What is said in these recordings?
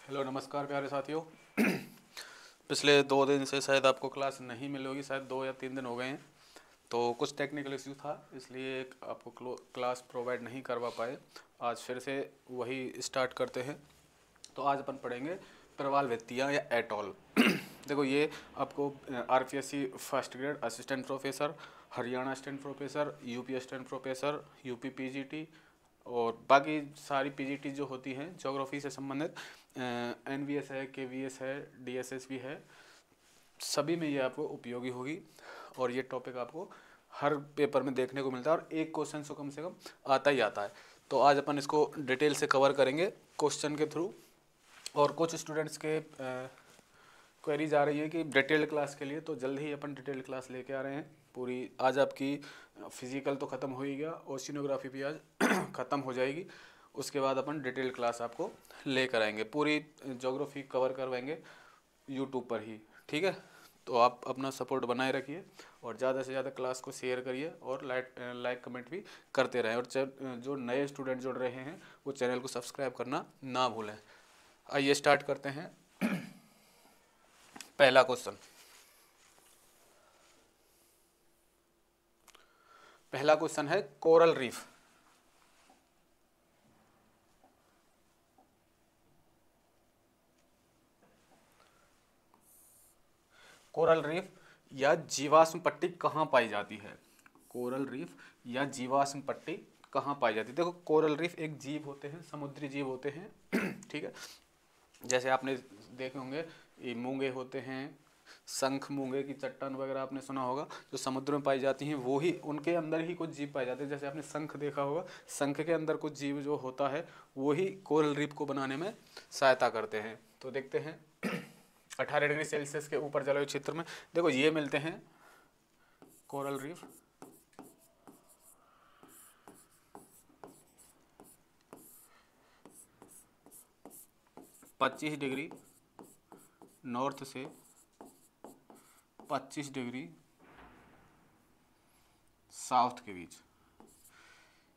Hello नमस्कार प्यारे साथियों। पिछले 2 दिन से शायद आपको क्लास नहीं मिली होगी, शायद 2 या 3 दिन हो गए हैं। तो कुछ टेक्निकल इश्यू था, इसलिए आपको क्लास प्रोवाइड नहीं करवा पाए। आज फिर से वही स्टार्ट करते हैं। तो आज अपन पढ़ेंगे प्रवाल वित्तीय या एटॉल। देखो ये आपको RPSC first grade assistant professor, Haryana assistant professor, UP assistant professor, UP PGT और बाकी सारी पीजीटी जो होती हैं ज्योग्राफी से संबंधित, एनवीएस है, केवीएस है, डीएसएस भी है, सभी में ये आपको उपयोगी होगी। और ये टॉपिक आपको हर पेपर में देखने को मिलता है और एक क्वेश्चन से कम आता ही आता है। तो आज अपन इसको डिटेल से कवर करेंगे क्वेश्चन के थ्रू। और कुछ स्टूडेंट्स के क्वेरीज आ रही है कि डिटेल्ड क्लास के लिए, तो जल्द ही अपन डिटेल्ड क्लास लेके आ रहे हैं पूरी। आज आपकी फिजिकल तो ख़त्म हो ही गया, ओशिनोग्राफी भी आज ख़त्म हो जाएगी। उसके बाद अपन डिटेल्ड क्लास आपको लेकर आएंगे, पूरी ज्योग्राफी कवर करवाएंगे यूट्यूब पर ही, ठीक है। तो आप अपना सपोर्ट बनाए रखिए और ज़्यादा से ज़्यादा क्लास को शेयर करिए और लाइक कमेंट भी करते रहें। और जो नए स्टूडेंट जुड़ रहे हैं वो चैनल को सब्सक्राइब करना ना भूलें। आइए स्टार्ट करते हैं। पहला क्वेश्चन, है कोरल रीफ। कोरल रीफ या जीवाश्म पट्टी कहाँ पाई जाती है? कोरल रीफ या जीवाश्म पट्टी कहाँ पाई जाती है? देखो कोरल रीफ एक जीव होते हैं, समुद्री जीव होते हैं ठीक है। जैसे आपने देखे होंगे ये मूंगे होते हैं, शंख मूंगे की चट्टान वगैरह आपने सुना होगा, जो समुद्र में पाई जाती हैं वो ही, उनके अंदर ही कुछ जीव पाए जाते हैं। जैसे आपने शंख देखा होगा, शंख के अंदर कुछ जीव जो होता है वो ही कोरल रीफ को बनाने में सहायता करते हैं। तो देखते हैं 18 डिग्री सेल्सियस के ऊपर जलवायु क्षेत्र में देखो ये मिलते हैं कोरल रीफ। पच्चीस डिग्री नॉर्थ से 25 डिग्री साउथ के बीच,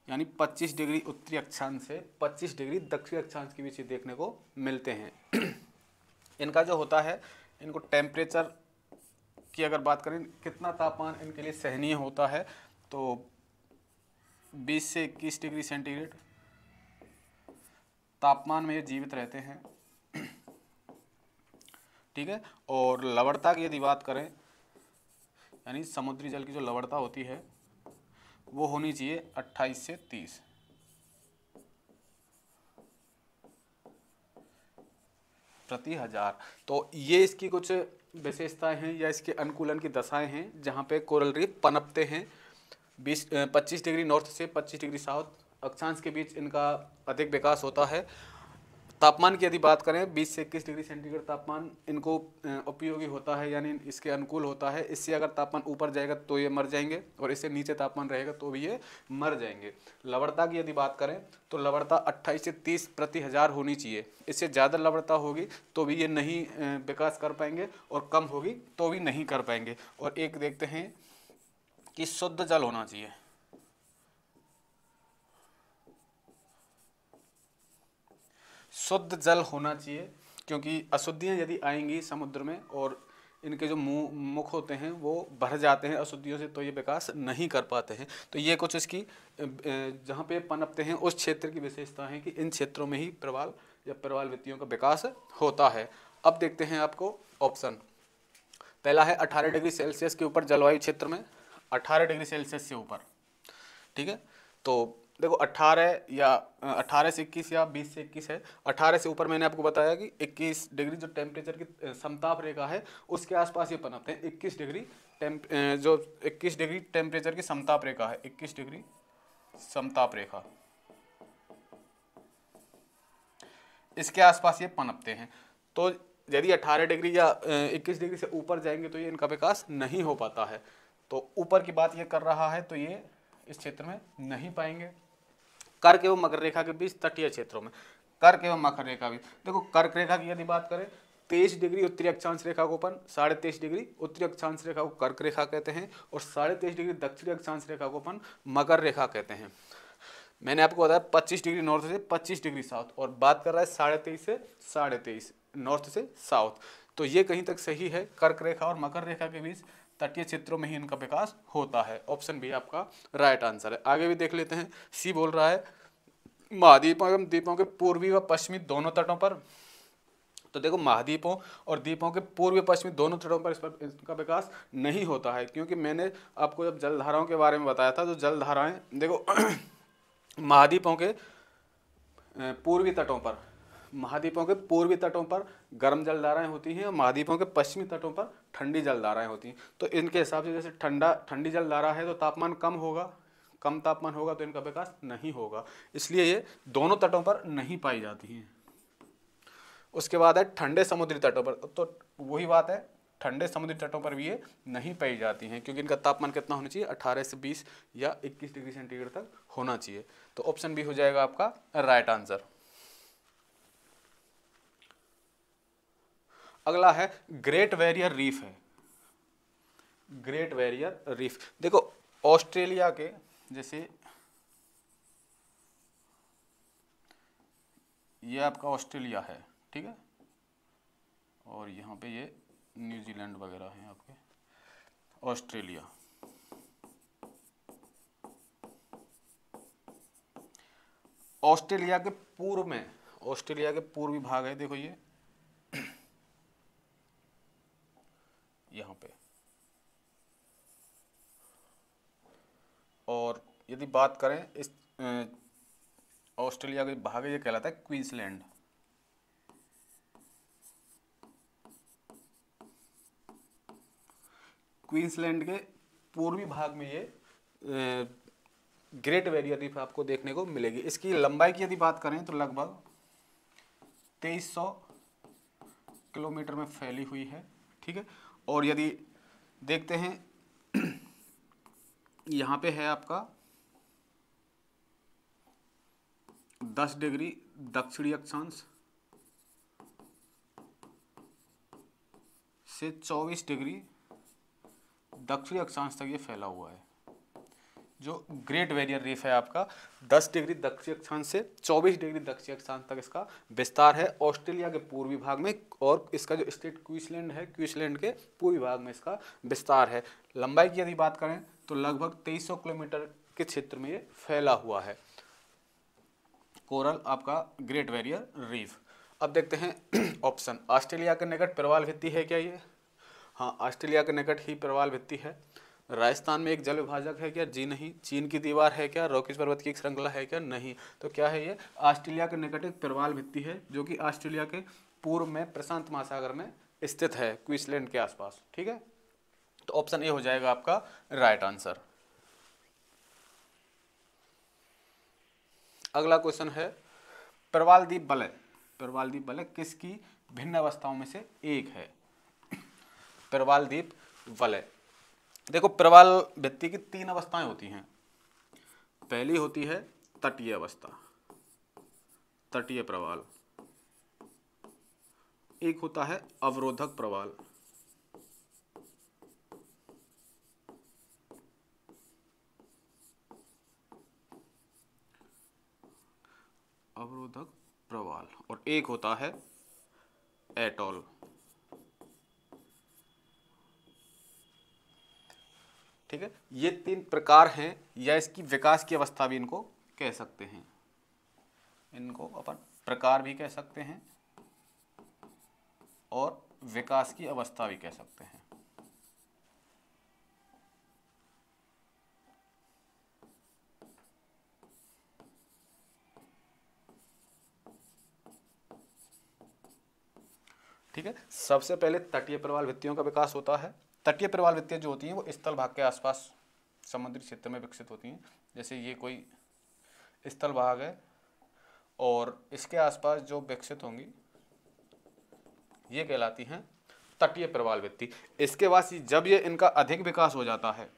यानी 25 डिग्री उत्तरी अक्षांश से 25 डिग्री दक्षिणी अक्षांश के बीच ये देखने को मिलते हैं। इनका जो होता है, इनको टेम्परेचर की अगर बात करें, कितना तापमान इनके लिए सहनीय होता है, तो 20 से 21 डिग्री सेंटीग्रेड तापमान में ये जीवित रहते हैं, ठीक है। और लवणता की यदि बात करें, यानी समुद्री जल की जो लवणता होती है वो होनी चाहिए 28 से 30 प्रति हजार। तो ये इसकी कुछ विशेषताएं हैं या इसके अनुकूलन की दशाएं हैं जहाँ पे कोरल रीफ पनपते हैं। 25 डिग्री नॉर्थ से 25 डिग्री साउथ अक्षांश के बीच इनका अधिक विकास होता है। तापमान की यदि बात करें, 20 से 21 डिग्री सेंटीग्रेड तापमान इनको उपयोगी होता है, यानी इसके अनुकूल होता है। इससे अगर तापमान ऊपर जाएगा तो ये मर जाएंगे और इससे नीचे तापमान रहेगा तो भी ये मर जाएंगे। लवणता की यदि बात करें तो लवणता 28 से 30 प्रति हजार होनी चाहिए। इससे ज़्यादा लवणता होगी तो भी ये नहीं विकास कर पाएंगे और कम होगी तो भी नहीं कर पाएंगे। और एक देखते हैं कि शुद्ध जल होना चाहिए। शुद्ध जल होना चाहिए, क्योंकि अशुद्धियाँ यदि आएंगी समुद्र में और इनके जो मुख होते हैं वो भर जाते हैं अशुद्धियों से, तो ये विकास नहीं कर पाते हैं। तो ये कुछ इसकी जहाँ पे पनपते हैं उस क्षेत्र की विशेषता है कि इन क्षेत्रों में ही प्रवाल या प्रवाल वित्तियों का विकास होता है। अब देखते हैं आपको ऑप्शन। पहला है 18 डिग्री सेल्सियस के ऊपर जलवायु क्षेत्र में, 18 डिग्री सेल्सियस से ऊपर, ठीक है। तो देखो 18 से 21 या 20 से 21 है। 18 से ऊपर मैंने आपको बताया कि 21 डिग्री जो टेम्परेचर की समताप रेखा है उसके आसपास ये पनपते हैं। 21 डिग्री जो 21 डिग्री टेम्परेचर की समताप रेखा है, 21 डिग्री समताप रेखा, इसके आसपास ये पनपते हैं। तो यदि 18 डिग्री या 21 डिग्री से ऊपर जाएंगे तो ये इनका विकास नहीं हो पाता है। तो ऊपर की बात ये कर रहा है तो ये इस क्षेत्र में नहीं पाएंगे। कर्क एवं मकर रेखा के बीच तटीय क्षेत्रों में, कर्क एवं मकर रेखा भी देखो, कर्क रेखा की यदि बात करें 23 डिग्री उत्तरी अक्षांश रेखा को अपन 23.5 डिग्री उत्तरी अक्षांश रेखा को कर्क रेखा कहते हैं और 23.5 डिग्री दक्षिणी अक्षांश रेखा को अपन मकर रेखा कहते हैं। मैंने आपको बताया 25 डिग्री नॉर्थ से 25 डिग्री साउथ, और बात कर रहा है 23.5 से 23.5 नॉर्थ से साउथ। तो ये कहीं तक सही है, कर्क रेखा और मकर रेखा के बीच तटीय क्षेत्रों में ही इनका विकास होता है। ऑप्शन बी आपका राइट आंसर है। आगे भी देख लेते हैं। सी बोल रहा है महाद्वीपों एवं द्वीपों के पूर्वी व पश्चिमी दोनों तटों पर। तो देखो महाद्वीपों और द्वीपों के पूर्वी पश्चिमी दोनों तटों पर इसका विकास नहीं होता है, क्योंकि मैंने आपको जब जलधाराओं के बारे में बताया था, तो जलधाराएं देखो महाद्वीपों के पूर्वी तटों पर, महाद्वीपों के पूर्वी तटों पर गर्म जलधाराएं होती हैं और महाद्वीपों के पश्चिमी तटों पर ठंडी जलधाराएं होती हैं। तो इनके हिसाब से जैसे ठंडी जलधारा है तो तापमान कम होगा, कम तापमान होगा तो इनका विकास नहीं होगा, इसलिए ये दोनों तटों पर नहीं पाई जाती हैं। उसके बाद है ठंडे समुद्री तटों पर, तो वही बात है, ठंडे समुद्री तटों पर भी ये नहीं पाई जाती हैं, क्योंकि इनका तापमान कितना होना चाहिए, 18 से 20 या 21 डिग्री सेंटीग्रेड तक होना चाहिए। तो ऑप्शन बी हो जाएगा आपका राइट आंसर। अगला है ग्रेट बैरियर रीफ है। ग्रेट बैरियर रीफ देखो ऑस्ट्रेलिया के, जैसे ये आपका ऑस्ट्रेलिया है, ठीक है, और यहाँ पे ये न्यूजीलैंड वगैरह हैं आपके, ऑस्ट्रेलिया। ऑस्ट्रेलिया के पूर्व में, ऑस्ट्रेलिया के पूर्वी भाग है, देखो ये यहाँ पे। और यदि बात करें इस ऑस्ट्रेलिया का भाग है, ये कहलाता है क्वींसलैंड। क्वींसलैंड के पूर्वी भाग में ये ग्रेट बैरियर रीफ आपको देखने को मिलेगी। इसकी लंबाई की यदि बात करें तो लगभग 2300 किलोमीटर में फैली हुई है, ठीक है। और यदि देखते हैं यहाँ पे है आपका 10 डिग्री दक्षिणी अक्षांश से 24 डिग्री दक्षिणी अक्षांश तक ये फैला हुआ है। जो ग्रेट बैरियर रीफ है आपका 10 डिग्री दक्षिणी अक्षांश से 24 डिग्री दक्षिणी अक्षांश तक इसका विस्तार है ऑस्ट्रेलिया के पूर्वी भाग में, और इसका जो स्टेट क्वींसलैंड है, क्वींसलैंड के पूर्वी भाग में इसका विस्तार है। लंबाई की यदि बात करें तो लगभग 2300 किलोमीटर के क्षेत्र में ये फैला हुआ है कोरल आपका ग्रेट बैरियर रीफ। अब देखते हैं ऑप्शन, ऑस्ट्रेलिया के निकट प्रवाल भित्ति है क्या ये? हाँ, ऑस्ट्रेलिया के निकट ही प्रवाल भित्ति है। राजस्थान में एक जल विभाजक है क्या? जी नहीं। चीन की दीवार है क्या? रॉकीज पर्वत की एक श्रृंखला है क्या? नहीं। तो क्या है ये? ऑस्ट्रेलिया के निकट एक प्रवाल भित्ति है, जो कि ऑस्ट्रेलिया के पूर्व में प्रशांत महासागर में स्थित है, क्वींसलैंड के आसपास, ठीक है। तो ऑप्शन ए हो जाएगा आपका राइट आंसर। अगला क्वेश्चन है प्रवाल द्वीप वलय। प्रवाल द्वीप वलय किसकी भिन्न अवस्थाओं में से एक है? प्रवाल द्वीप वलय, देखो प्रवाल भित्ति की 3 अवस्थाएं होती हैं। पहली होती है तटीय अवस्था, तटीय प्रवाल। एक होता है अवरोधक प्रवाल। अवरोधक प्रवाल, और एक होता है एटॉल। ठीक है, ये 3 प्रकार हैं, या इसकी विकास की अवस्था भी इनको कह सकते हैं। इनको अपन प्रकार भी कह सकते हैं और विकास की अवस्था भी कह सकते हैं। ठीक है, सबसे पहले तटीय प्रवाल भित्तियों का विकास होता है। तटीय प्रवाल भित्तियां जो होती हैं वो स्थल भाग के आसपास समुद्री क्षेत्र में विकसित होती हैं। जैसे ये कोई स्थल भाग है और इसके आसपास जो विकसित होंगी ये कहलाती हैं तटीय प्रवाल भित्ति। इसके बाद जब ये इनका अधिक विकास हो जाता है,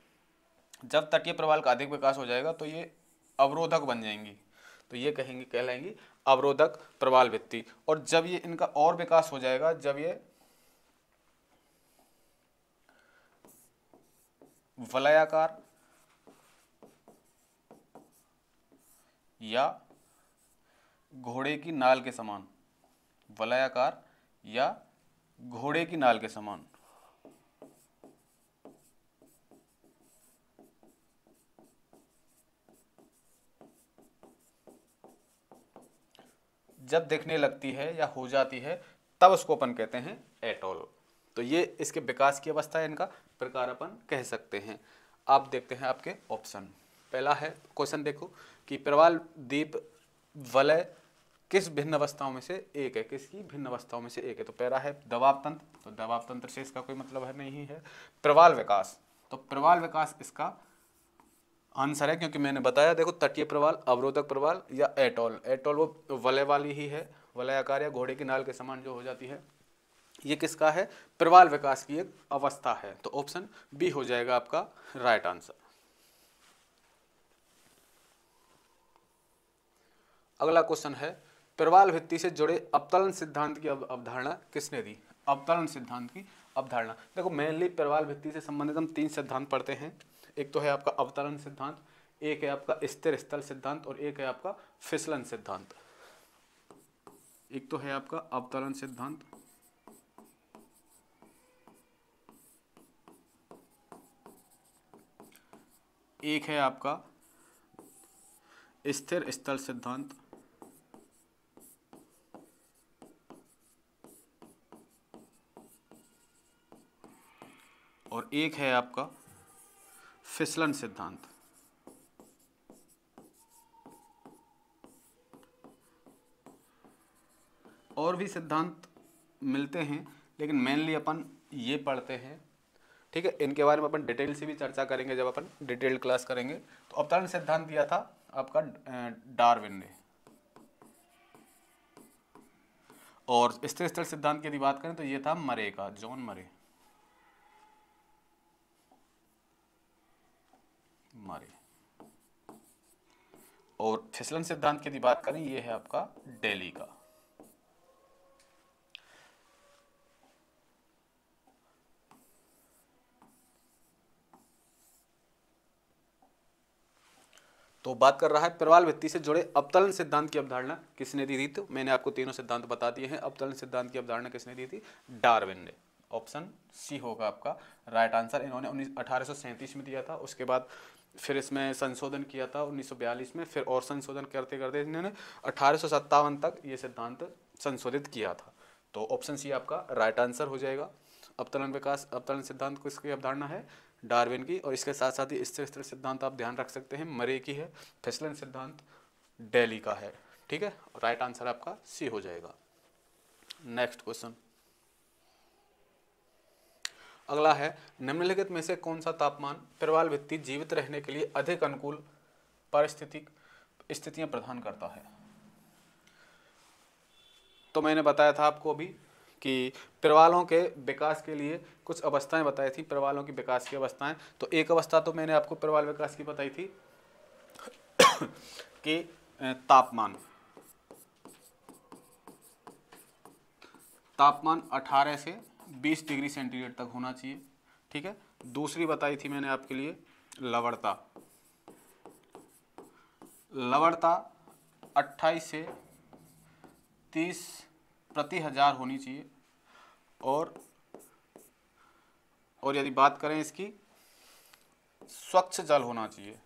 जब तटीय प्रवाल का अधिक विकास हो जाएगा तो ये अवरोधक बन जाएंगी, तो ये कहलाएंगी अवरोधक प्रवाल भित्ति। और जब ये इनका और विकास हो जाएगा, जब ये वलयाकार या घोड़े की नाल के समान, वलयाकार या घोड़े की नाल के समान। जब दिखने लगती है या हो जाती है तब उसको अपन कहते हैं एटोल। तो ये इसके विकास की अवस्था है, इनका प्रकार अपन कह सकते हैं। आप देखते हैं आपके ऑप्शन। पहला है क्वेश्चन देखो कि प्रवाल द्वीप वलय किस भिन्न अवस्थाओं में से एक है, किसकी भिन्न अवस्थाओं में से एक है। तो पहला है दबाव तंत्र, तो दबाव तंत्र से इसका कोई मतलब है नहीं है। प्रवाल विकास, तो प्रवाल विकास इसका आंसर है, क्योंकि मैंने बताया देखो तटीय प्रवाल, अवरोधक प्रवाल या एटोल। एटोल वो वलय वाली ही है, वलयाकार या घोड़े की नाल के समान जो हो जाती है। ये किसका है, प्रवाल विकास की एक अवस्था है। तो ऑप्शन बी हो जाएगा आपका राइट आंसर। अगला क्वेश्चन है प्रवाल भित्ति से जुड़े अवतरण सिद्धांत की अवधारणा किसने दी। अवतरण सिद्धांत की अवधारणा, देखो मेनली प्रवाल भित्ति से संबंधित हम 3 सिद्धांत पढ़ते हैं। एक तो है आपका अवतरण सिद्धांत, एक है आपका स्थिर स्थल सिद्धांत और एक है आपका फिसलन सिद्धांत। एक तो है आपका अवतरण सिद्धांत, एक है आपका स्थिर स्थल सिद्धांत और एक है आपका फिसलन सिद्धांत। और भी सिद्धांत मिलते हैं लेकिन मेनली अपन ये पढ़ते हैं, ठीक है। इनके बारे में अपन डिटेल से भी चर्चा करेंगे जब अपन डिटेल्ड क्लास करेंगे। तो अवतरण सिद्धांत दिया था आपका डार्विन ने। और स्थिर स्थल सिद्धांत की यदि बात करें तो ये था मरे का, जॉन मरे। और फिसलन सिद्धांत की यदि बात करें ये है आपका डेली का। तो बात कर रहा है प्रवाल भित्ति से जुड़े अवतरण सिद्धांत की अवधारणा किसने दी थी। तो मैंने आपको तीनों सिद्धांत बता दिए हैं। अवतरण सिद्धांत की अवधारणा किसने दी थी, डार्विन ने। ऑप्शन सी होगा आपका राइट आंसर। इन्होंने 1837 में दिया था, उसके बाद फिर इसमें संशोधन किया था 1942 में, फिर और संशोधन करते करते इन्होंने 1857 तक ये सिद्धांत संशोधित किया था। तो ऑप्शन सी आपका राइट आंसर हो जाएगा। अवतरण विकास, अवतरण सिद्धांत किसकी अवधारणा है, डार्विन की। और इसके साथ साथ ही स्थिर स्थल सिद्धांत आप ध्यान रख सकते हैं, मरे की है। फिसलन सिद्धांत डेली का है, ठीक है। राइट आंसर आपका सी हो जाएगा। नेक्स्ट क्वेश्चन अगला है निम्नलिखित में से कौन सा तापमान प्रवाल भित्ति जीवित रहने के लिए अधिक अनुकूल पारिस्थितिक स्थितियां प्रदान करता है। तो मैंने बताया था आपको अभी कि प्रवालों के विकास के लिए कुछ अवस्थाएं बताई थी, प्रवालों की विकास की अवस्थाएं। तो एक अवस्था तो मैंने आपको प्रवाल विकास की बताई थी कि तापमान 18 से 20 डिग्री सेंटीग्रेड तक होना चाहिए, ठीक है। दूसरी बताई थी मैंने आपके लिए लवणता, 28 से 30 प्रति हजार होनी चाहिए। और यदि बात करें इसकी, स्वच्छ जल होना चाहिए,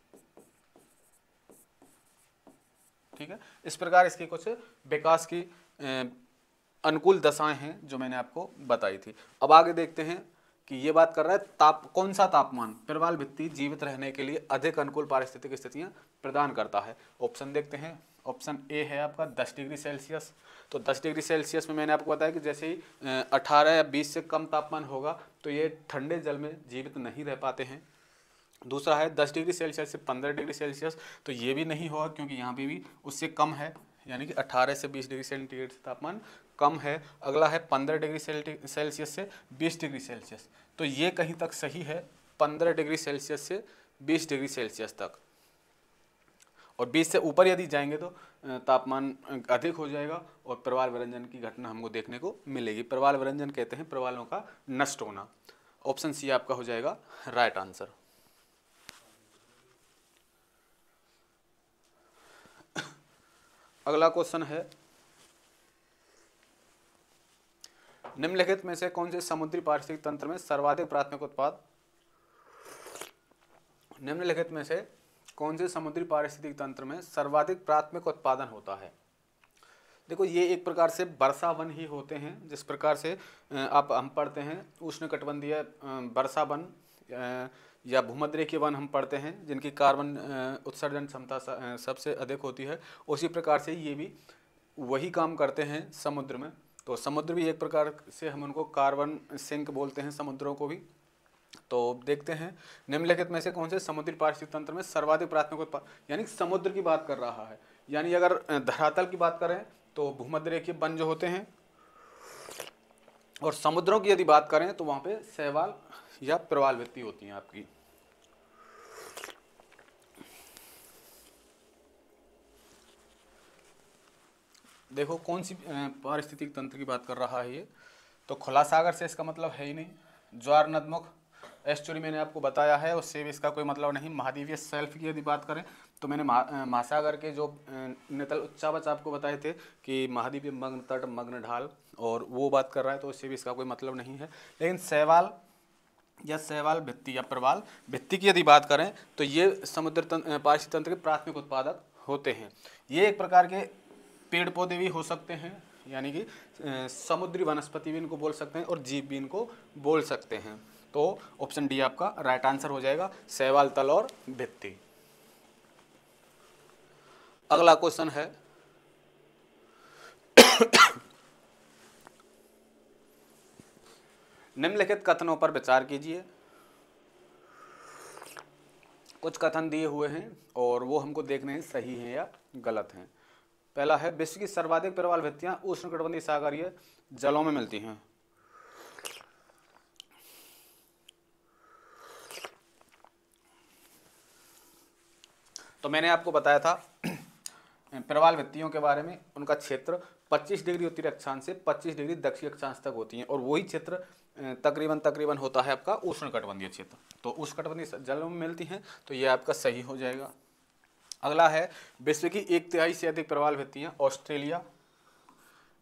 ठीक है। इस प्रकार इसकी कुछ विकास की अनुकूल दशाएं हैं जो मैंने आपको बताई थी। अब आगे देखते हैं कि ये बात कर रहा है कौन सा तापमान प्रवाल भित्ति जीवित रहने के लिए अधिक अनुकूल पारिस्थितिक स्थितियां प्रदान करता है। ऑप्शन देखते हैं। ऑप्शन ए है आपका 10 डिग्री सेल्सियस। तो 10 डिग्री सेल्सियस में मैंने आपको बताया कि जैसे ही 18 या 20 से कम तापमान होगा तो ये ठंडे जल में जीवित नहीं रह पाते हैं। दूसरा है 10 डिग्री सेल्सियस से 15 डिग्री सेल्सियस, तो ये भी नहीं होगा क्योंकि यहाँ पे भी उससे कम है, यानी कि 18 से 20 डिग्री सेंटीग्रेड से तापमान कम है। अगला है 15 डिग्री सेल्सियस से 20 डिग्री सेल्सियस, तो ये कहीं तक सही है, 15 डिग्री सेल्सियस से 20 डिग्री सेल्सियस तक। और 20 से ऊपर यदि जाएंगे तो तापमान अधिक हो जाएगा और प्रवाल विरंजन की घटना हमको देखने को मिलेगी। प्रवाल विरंजन कहते हैं प्रवालों का नष्ट होना। ऑप्शन सी आपका हो जाएगा राइट आंसर। अगला क्वेश्चन है, निम्नलिखित में से कौन से समुद्री पारिस्थितिक तंत्र में सर्वाधिक प्राथमिक उत्पाद, निम्नलिखित में से कौन से समुद्री पारिस्थितिक तंत्र में सर्वाधिक प्राथमिक उत्पादन होता है। देखो ये एक प्रकार से वर्षा वन ही होते हैं, जिस प्रकार से आप हम पढ़ते हैं उष्णकटिबंधीय वर्षा वन या भूमध्यरेखीय वन हम पढ़ते हैं जिनकी कार्बन उत्सर्जन क्षमता सबसे अधिक होती है, उसी प्रकार से ये भी वही काम करते हैं समुद्र में। तो समुद्र भी एक प्रकार से हम उनको कार्बन सिंक बोलते हैं समुद्रों को भी। तो देखते हैं निम्नलिखित में से कौन से समुद्री पारिस्थितिक तंत्र में सर्वाधिक प्राथमिक उत्पाद, यानी समुद्र की बात कर रहा है। यानी अगर धरातल की बात करें तो भूमध्यरेखीय वन जो होते हैं, और समुद्रों की यदि बात करें तो वहां पे शैवाल या प्रवाल भित्ति होती हैं आपकी। देखो कौन सी पारिस्थितिक तंत्र की बात कर रहा है ये, तो खुला सागर से इसका मतलब है ही नहीं। ज्वार नदमुख एस्चुरी मैंने आपको बताया है, उससे भी इसका कोई मतलब नहीं। महाद्वीपीय शेल्फ की यदि बात करें तो मैंने महासागर के जो नितल उच्चावच आपको बताए थे कि महाद्वीपीय मग्न तट मग्न ढाल, और वो बात कर रहा है, तो उससे भी इसका कोई मतलब नहीं है। लेकिन शैवाल या शैवाल भित्ति या प्रवाल भित्ति की यदि बात करें तो ये समुद्र पारिस्थितिक तंत्र के प्राथमिक उत्पादक होते हैं। ये एक प्रकार के पेड़ पौधे भी हो सकते हैं, यानी कि समुद्री वनस्पति भी इनको बोल सकते हैं और जीव भी इनको बोल सकते हैं। तो ऑप्शन डी आपका राइट आंसर हो जाएगा, शैवाल, तल और भित्ति। अगला क्वेश्चन है, निम्नलिखित कथनों पर विचार कीजिए। कुछ कथन दिए हुए हैं और वो हमको देखने हैं सही हैं या गलत हैं। पहला है, विश्व की सर्वाधिक प्रवाल भित्तियां उष्णकटिबंधीय सागरीय जलों में मिलती हैं। तो मैंने आपको बताया था प्रवाल भित्तियों के बारे में, उनका क्षेत्र 25 डिग्री उत्तरी अक्षांश से 25 डिग्री दक्षिणी अक्षांश तक होती हैं, और वही क्षेत्र तकरीबन होता है आपका उष्णकटिबंधीय क्षेत्र। तो उष्णकटिबंधीय जलों में मिलती हैं, तो ये आपका सही हो जाएगा। अगला है, विश्व की 1/3 से अधिक प्रवाल भित्तियां ऑस्ट्रेलिया,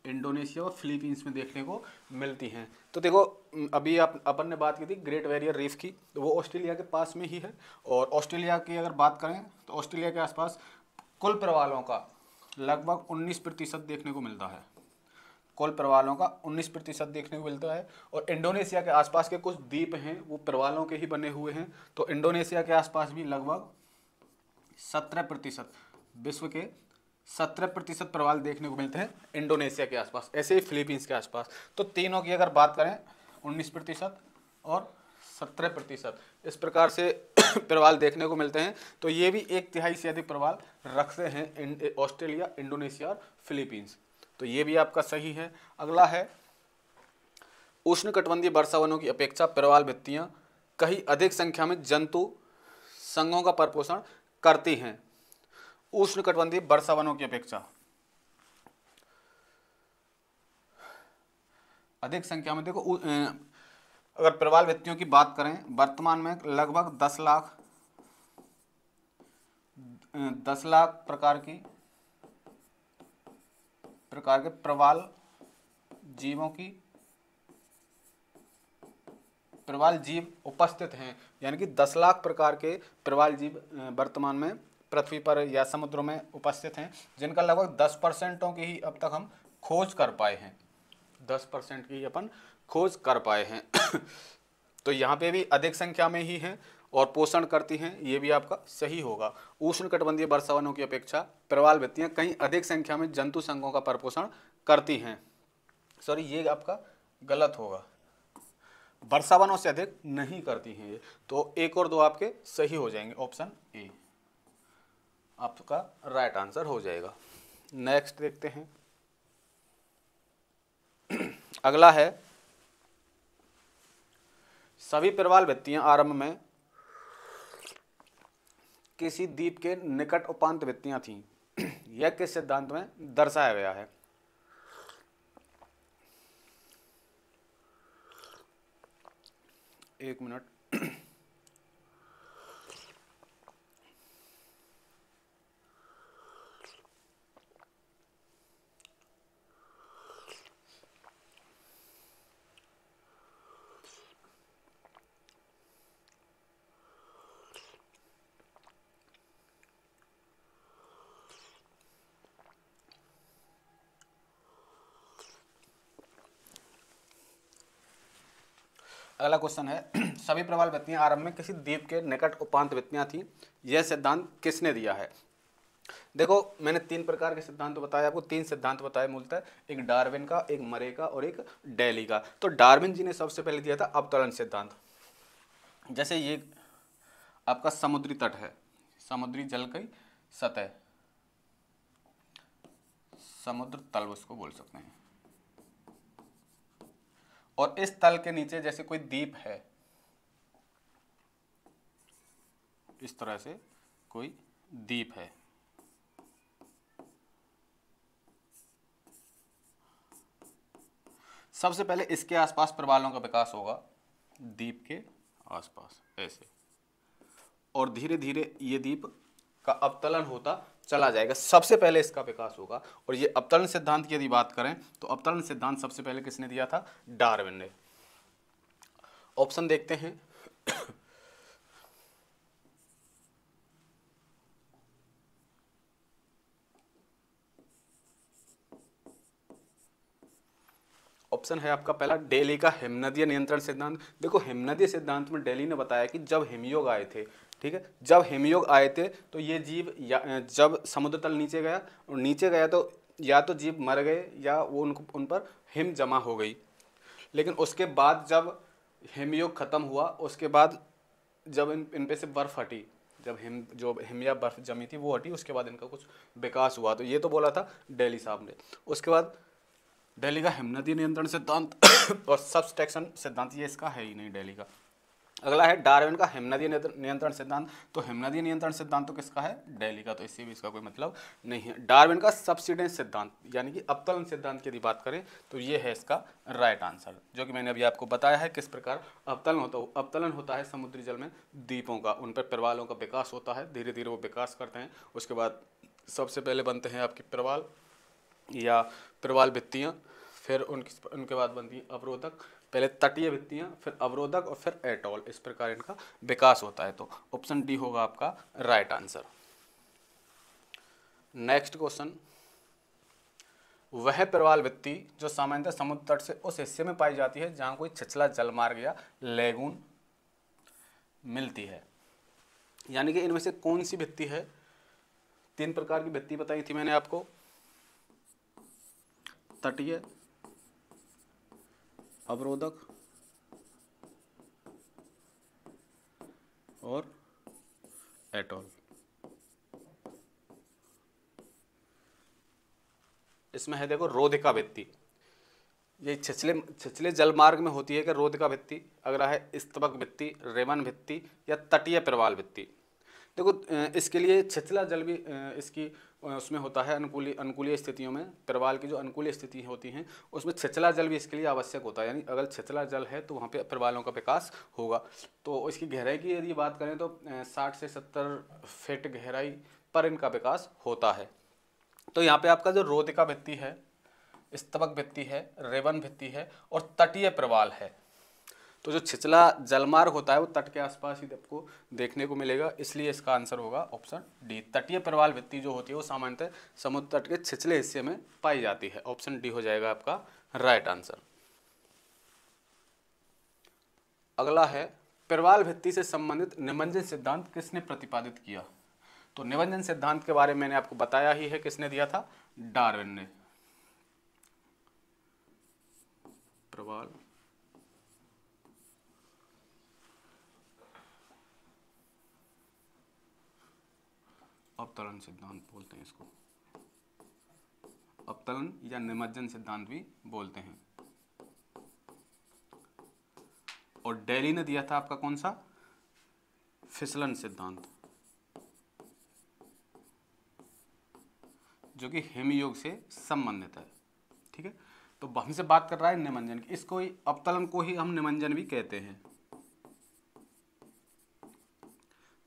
इंडोनेशिया और फिलीपींस में देखने को मिलती हैं। तो देखो अभी अपन ने बात की थी ग्रेट बैरियर रीफ की, तो वो ऑस्ट्रेलिया के पास में ही है। और ऑस्ट्रेलिया की अगर बात करें तो ऑस्ट्रेलिया के आसपास कुल प्रवालों का लगभग 19% देखने को मिलता है। कुल प्रवालों का 19% देखने को मिलता है। और इंडोनेशिया के आसपास के कुछ द्वीप हैं वो प्रवालों के ही बने हुए हैं, तो इंडोनेशिया के आसपास भी लगभग 17%, विश्व के 17% प्रवाल देखने को मिलते हैं इंडोनेशिया के आसपास। ऐसे ही फिलीपींस के आसपास। तो तीनों की अगर बात करें 19% और 17%, इस प्रकार से प्रवाल देखने को मिलते हैं। तो ये भी 1/3 से अधिक प्रवाल रखते हैं ऑस्ट्रेलिया, इंडोनेशिया और फिलीपींस। तो ये भी आपका सही है। अगला है, उष्णकटिबंधीय वर्षावनों की अपेक्षा प्रवाल भित्तियां कहीं अधिक संख्या में जंतु संघों का परिपोषण करती हैं। उष्णकटिबंधीय वर्षावनों की अपेक्षा अधिक संख्या में, देखो अगर प्रवाल भित्तियों की बात करें, वर्तमान में लगभग 10 लाख प्रकार के प्रवाल जीव उपस्थित हैं। यानी कि 10 लाख प्रकार के प्रवाल जीव वर्तमान में पृथ्वी पर या समुद्रों में उपस्थित हैं, जिनका लगभग 10% की ही अब तक हम खोज कर पाए हैं। 10% की अपन खोज कर पाए हैं। तो यहाँ पे भी अधिक संख्या में ही हैं और पोषण करती हैं, ये भी आपका सही होगा। उष्णकटिबंधीय वर्षावनों की अपेक्षा प्रवाल भित्तियां कहीं अधिक संख्या में जंतु संघों का परिपोषण करती हैं। सॉरी, ये आपका गलत होगा, वर्षावनों से अधिक नहीं करती हैं ये। तो 1 और 2 आपके सही हो जाएंगे, ऑप्शन ए आपका राइट आंसर हो जाएगा। नेक्स्ट देखते हैं। अगला है, सभी प्रवाल भित्तियां आरंभ में किसी द्वीप के निकट उपांत भित्तियां थीं। यह किस सिद्धांत में दर्शाया गया है? एक मिनट। अगला क्वेश्चन है सभी प्रवाल वृत्तियां आरंभ में किसी द्वीप के निकट उपांत वृत्तियां थी, यह सिद्धांत किसने दिया है? देखो मैंने 3 प्रकार के सिद्धांत बताए आपको, 3 सिद्धांत बताए मूलतः, एक डार्विन का, एक मरे का और एक डेली का। तो डार्विन जी ने सबसे पहले दिया था अवतरण सिद्धांत। जैसे ये आपका समुद्री तट है, समुद्री जल की सतह, समुद्र तल उसको बोल सकते हैं, और इस तल के नीचे जैसे कोई द्वीप है, इस तरह से कोई द्वीप है, सबसे पहले इसके आसपास प्रवालों का विकास होगा, द्वीप के आसपास ऐसे, और धीरे धीरे ये द्वीप का अवतलन होता चला जाएगा, सबसे पहले इसका विकास होगा। और ये अवतरण सिद्धांत की यदि बात करें तो अवतरण सिद्धांत सबसे पहले किसने दिया था? डार्विन ने। ऑप्शन देखते हैं ऑप्शन है आपका पहला डेली का हिमनदीय नियंत्रण सिद्धांत। देखो हिमनदीय सिद्धांत में डेली ने बताया कि जब हिमयोग आए थे, ठीक है, जब हिमयोग आए थे तो ये जीव जब समुद्र तल नीचे गया, और नीचे गया तो या तो जीव मर गए या वो उन पर हिम जमा हो गई। लेकिन उसके बाद जब हिमयोग खत्म हुआ, उसके बाद जब इन पे से बर्फ हटी, जब हिम या बर्फ जमी थी वो हटी, उसके बाद इनका कुछ विकास हुआ। तो ये तो बोला था डेली साहब ने। उसके बाद दिल्ली का हिमनदीय नियंत्रण सिद्धांत और सब्सट्रैक्शन सिद्धांत, ये इसका है ही नहीं दिल्ली का। अगला है डार्विन का हिमनदीय नियंत्रण सिद्धांत। तो हिमनदीय नियंत्रण सिद्धांत तो किसका है? दिल्ली का, तो इससे भी इसका कोई मतलब नहीं है। डार्विन का सबसिडेंस सिद्धांत यानी कि अवतरण सिद्धांत की यदि बात करें तो ये है इसका राइट आंसर, जो कि मैंने अभी आपको बताया है किस प्रकार अवतरण होता है समुद्री जल में द्वीपों का, उन पर प्रवालों का विकास होता है, धीरे धीरे वो विकास करते हैं। उसके बाद सबसे पहले बनते हैं आपके प्रवाल या प्रवाल भित्तियाँ, फिर उनके बाद बनती है अवरोधक, पहले तटीय भित्तियाँ, फिर अवरोधक और फिर एटॉल, इस प्रकार इनका विकास होता है। तो ऑप्शन डी होगा आपका राइट आंसर। नेक्स्ट क्वेश्चन, वह प्रवाल भित्ति जो सामान्यतः समुद्र तट से उस हिस्से में पाई जाती है जहां कोई छिछला जलमार्ग या लेगून मिलती है, यानी कि इनमें से कौन सी भित्ति है? 3 प्रकार की भित्ति बताई थी मैंने आपको, तटीय, अवरोधक और एटॉल। इसमें है देखो रोधिका भित्ति, ये छिछले जलमार्ग में होती है कि रोधिका भित्ति। अगला है स्तबक भित्ति, रेवन भित्ति या तटीय प्रवाल भित्ति। देखो इसके लिए छिछला जल भी इसकी उसमें होता है, अनुकूलीय स्थितियों में, प्रवाल की जो अनुकूलीय स्थिति होती हैं उसमें छिछला जल भी इसके लिए आवश्यक होता है, यानी अगर छिछला जल है तो वहाँ पे प्रवालों का विकास होगा। तो इसकी गहराई की यदि बात करें तो 60 से 70 फीट गहराई पर इनका विकास होता है। तो यहाँ पे आपका जो रोधिका भित्ति है, स्तबक भित्ति है, रेवन भित्ति है और तटीय प्रवाल है। तो जो छिछला जलमार्ग होता है वो तट के आसपास ही आपको देखने को मिलेगा, इसलिए इसका आंसर होगा ऑप्शन डी। तटीय प्रवाल भित्ति जो होती है वो सामान्यतः समुद्र तट के छिछले हिस्से में पाई जाती है। ऑप्शन डी हो जाएगा आपका राइट आंसर। अगला है प्रवाल भित्ति से संबंधित निमज्जन सिद्धांत किसने प्रतिपादित किया? तो निमज्जन सिद्धांत के बारे में मैंने आपको बताया ही है, किसने दिया था? डार्विन ने। प्रवाल अवतरण सिद्धांत बोलते हैं इसको, अवतरण या निमज्जन सिद्धांत भी बोलते हैं। और डेली ने दिया था आपका कौन सा? फिसलन सिद्धांत, जो कि हिमयोग से संबंधित है। ठीक है, तो हमसे बात कर रहा है निमज्जन की, इसको ही अवतरण को ही हम निमज्जन भी कहते हैं।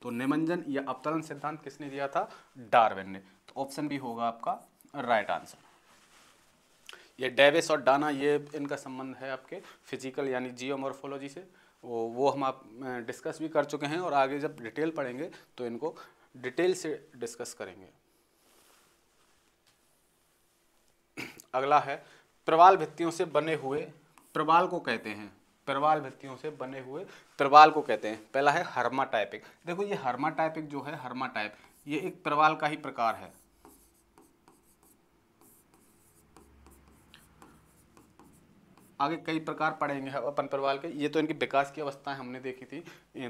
तो निमज्जन या अवतरण सिद्धांत किसने दिया था? डार्विन ने। तो ऑप्शन बी होगा आपका राइट आंसर। ये डेविस और डाना, ये इनका संबंध है आपके फिजिकल यानी जियोमॉर्फोलॉजी से, वो हम आप डिस्कस भी कर चुके हैं, और आगे जब डिटेल पढ़ेंगे तो इनको डिटेल से डिस्कस करेंगे। अगला है प्रवाल भित्तियों से बने हुए प्रवाल को कहते हैं, प्रवाल भित्तियों से बने हुए प्रवाल को कहते हैं। पहला है हर्माटाइपिक। देखो ये हर्माटाइपिक जो है, हर्माटाइप ये एक प्रवाल का ही प्रकार है। आगे कई प्रकार पढ़ेंगे अपन प्रवाल के। ये तो इनकी विकास की अवस्थाएं हमने देखी थी,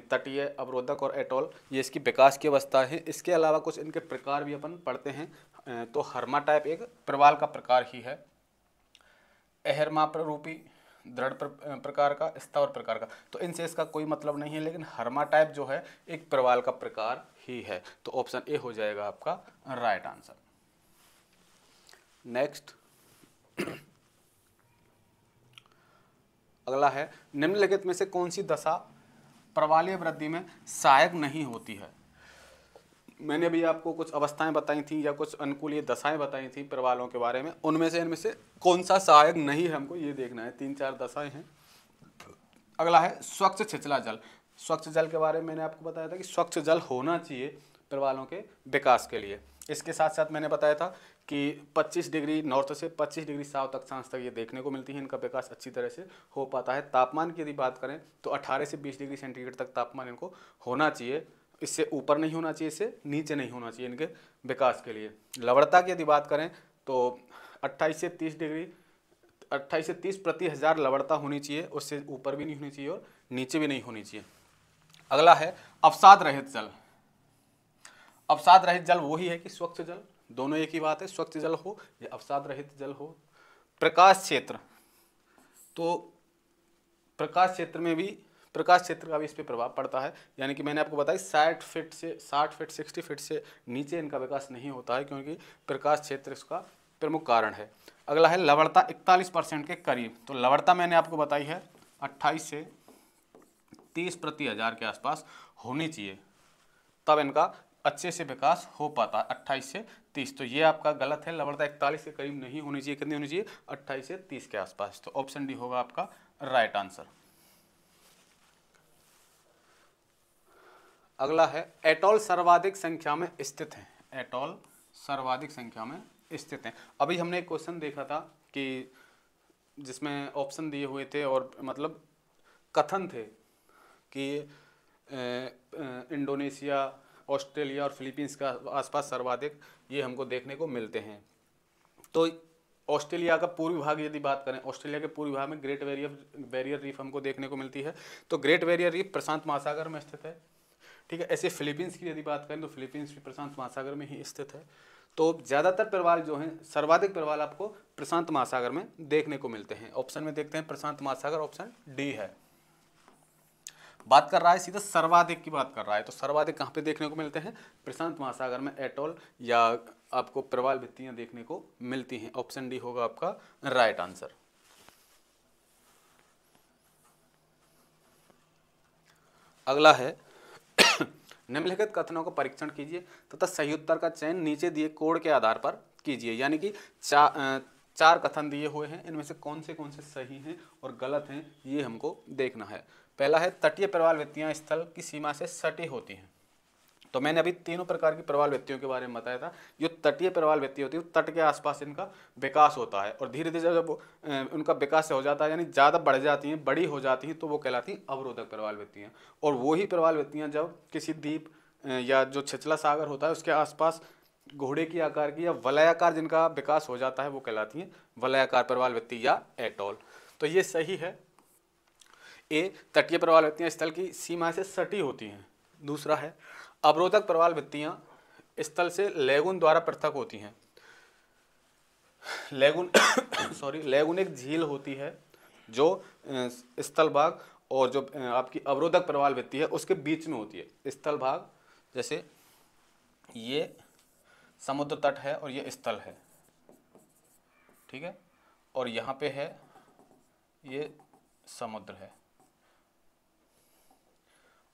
तटीय, अवरोधक और एटोल, ये इसकी विकास की अवस्था है। इसके अलावा कुछ इनके प्रकार भी अपन पढ़ते हैं। तो हर्माटाइप एक प्रवाल का प्रकार ही है। अहर्माप्ररूपी, दृढ़ प्रकार का, स्थावर प्रकार का। तो इनसे इसका कोई मतलब नहीं है, लेकिन हर्माटाइप जो है एक प्रवाल का प्रकार ही है। तो ऑप्शन ए हो जाएगा आपका राइट आंसर। नेक्स्ट अगला है, निम्नलिखित में से कौन सी दशा प्रवालीय वृद्धि में सहायक नहीं होती है। मैंने अभी आपको कुछ अवस्थाएं बताई थी या कुछ अनुकूलीय दशाएं बताई थी प्रवालों के बारे में, उनमें से इनमें से कौन सा सहायक नहीं है हमको ये देखना है। 3-4 दशाएं हैं। अगला है स्वच्छ छिछला जल। स्वच्छ जल के बारे में मैंने आपको बताया था कि स्वच्छ जल होना चाहिए प्रवालों के विकास के लिए। इसके साथ साथ मैंने बताया था कि 25 डिग्री नॉर्थ से 25 डिग्री साउथ अक्षांश तक ये देखने को मिलती है, इनका विकास अच्छी तरह से हो पाता है। तापमान की यदि बात करें तो 18 से 20 डिग्री सेंटीग्रेड तक तापमान इनको होना चाहिए, इससे ऊपर नहीं होना चाहिए, इससे नीचे नहीं होना चाहिए इनके विकास के लिए। लवणता की यदि बात करें तो 28 से 30 प्रति हजार लवणता होनी चाहिए, उससे ऊपर भी नहीं होनी चाहिए और नीचे भी नहीं होनी चाहिए। अगला है अवसाद रहित जल। अवसाद रहित जल वही है कि स्वच्छ जल, दोनों एक ही बात है, स्वच्छ जल हो या अवसाद रहित जल हो। प्रकाश क्षेत्र, तो प्रकाश क्षेत्र में भी, प्रकाश क्षेत्र का भी इस पर प्रभाव पड़ता है। यानी कि मैंने आपको बताया 60 फीट 60 फीट से नीचे इनका विकास नहीं होता है, क्योंकि प्रकाश क्षेत्र इसका प्रमुख कारण है। अगला है लवणता 41% के करीब। तो लवणता मैंने आपको बताई है 28 से 30 प्रति हजार के आसपास होनी चाहिए, तब इनका अच्छे से विकास हो पाता है। 28 से 30, तो ये आपका गलत है। लवणता 41 के करीब नहीं होनी चाहिए। कितनी होनी चाहिए? 28 से 30 के आसपास। तो ऑप्शन डी होगा आपका राइट आंसर। अगला है एटॉल सर्वाधिक संख्या में स्थित है। एटॉल सर्वाधिक संख्या में स्थित है। अभी हमने एक क्वेश्चन देखा था कि जिसमें ऑप्शन दिए हुए थे और मतलब कथन थे कि इंडोनेशिया, ऑस्ट्रेलिया और फिलीपींस का आसपास सर्वाधिक ये हमको देखने को मिलते हैं। तो ऑस्ट्रेलिया का पूर्वी भाग यदि बात करें, ऑस्ट्रेलिया के पूर्वी भाग में ग्रेट बैरियर रीफ हमको देखने को मिलती है। तो ग्रेट बैरियर रीफ प्रशांत महासागर में स्थित है, ठीक है। ऐसे फिलीपींस की यदि बात करें तो फिलीपींस भी प्रशांत महासागर में ही स्थित है। तो ज़्यादातर प्रवाल जो हैं, सर्वाधिक प्रवाल आपको प्रशांत महासागर में देखने को मिलते हैं। ऑप्शन में देखते हैं प्रशांत महासागर, ऑप्शन डी है। बात कर रहा है सीधा सर्वाधिक की बात कर रहा है, तो सर्वाधिक कहाँ पे देखने को मिलते हैं? प्रशांत महासागर में एटॉल या आपको प्रवाल भित्तियां देखने को मिलती हैं। ऑप्शन डी होगा आपका राइट आंसर। अगला है निम्नलिखित कथनों का परीक्षण कीजिए तथा सही उत्तर का चयन नीचे दिए कोड के आधार पर कीजिए। यानी कि चार कथन दिए हुए हैं, इनमें से कौन से सही हैं और गलत हैं ये हमको देखना है। पहला है तटीय प्रवाल भित्तियां स्थल की सीमा से सटी होती हैं। तो मैंने अभी तीनों प्रकार की प्रवाल भित्तियों के बारे में बताया था। जो तटीय प्रवाल भित्ति होती है तट के आसपास इनका विकास होता है और धीरे धीरे जब उनका विकास हो जाता है, यानी ज़्यादा बढ़ जाती हैं, बड़ी हो जाती हैं, तो वो कहलाती हैं अवरोधक प्रवाल भित्तियाँ। और वही प्रवाल भित्तियाँ जब किसी द्वीप या जो छिछला सागर होता है उसके आसपास घोड़े की आकार की या वलयाकार जिनका विकास हो जाता है वो कहलाती हैं वलयाकार प्रवाल भित्ति या एटॉल। तो ये सही है। ए, तटीय प्रवाल भित्तियाँ स्थल की सीमा से सटी होती हैं। दूसरा है अवरोधक प्रवाल भित्तियाँ स्थल से लैगून द्वारा पृथक होती हैं। लैगून लैगून एक झील होती है जो स्थल भाग और जो आपकी अवरोधक प्रवाल भित्ति है उसके बीच में होती है। स्थल भाग जैसे ये समुद्र तट है और ये स्थल है, ठीक है, और यहाँ पे है ये समुद्र है,